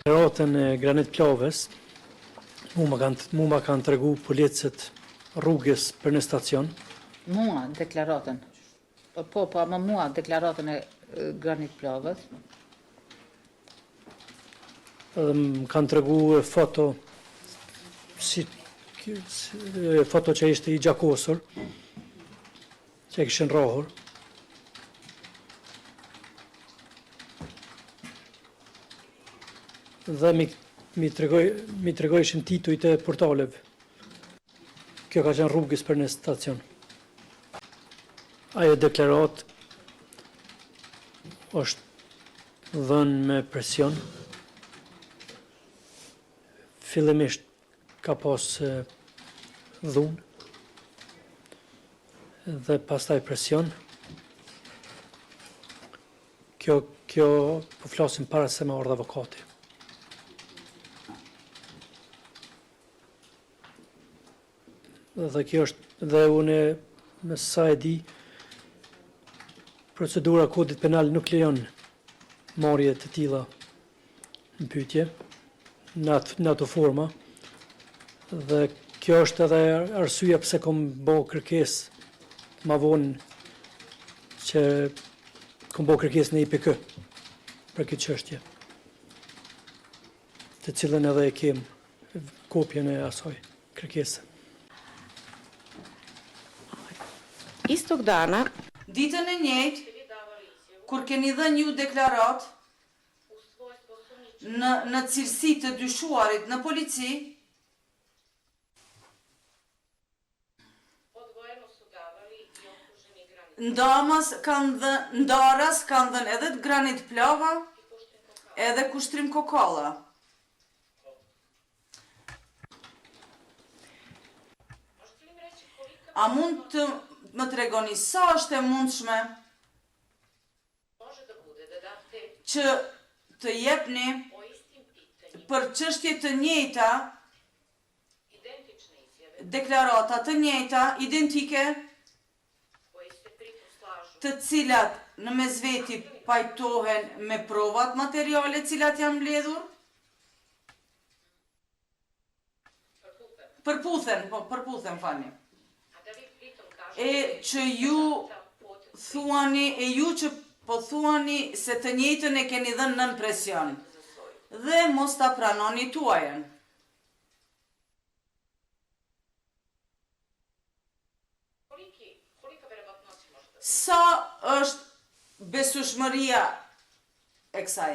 Rotën e Granit Plovës, mu ma kanë tregu policët rrugës për në stacion. Mua deklaratën. Po, ama mua deklaratën e Granit Plovës. Edhe më kanë tregu foto, foto që ishte i gjakosur, që e këshën rohur. Dhe mi tregojshin titujt e portaleve. Kjo ka qenë rrugës për në stacion. Ajo deklarat është dhënë me presion. Fillimisht ka pas dhunë dhe pastaj presion. Kjo po flasim para se me ardhë avokati. Dhe kjo është, dhe une me sa e di, procedura kodit penal nuk lejon marrje të tilla në pyetje, në ato forma, dhe kjo është edhe arsyeja pse kom bë kërkesë ma vonë që kom bë kërkesë në IPK për këtë çështje, të cilën edhe e kem kopjen e asaj kërkese. Istog dana, Ditën e njëjtë, kur keni dhënë ju deklarat në cilësi të dyshuarit në polici, ndaras kanë dhënë edhe të Granit Plova, edhe kushtrim Kokalla. A mund të më tregoni sa është e mundshme që të jepni për çështje të njëjta, deklarata të njëjta, identike, të cilat në mes veti pajtohen me provat materiale cilat janë mbledhur? Përputhen, fani. E që ju thuani, që po thuani se të njëjtën e keni dhënë nën presion dhe mos ta pranoni tuajën. Sa është besueshmëria e kësaj?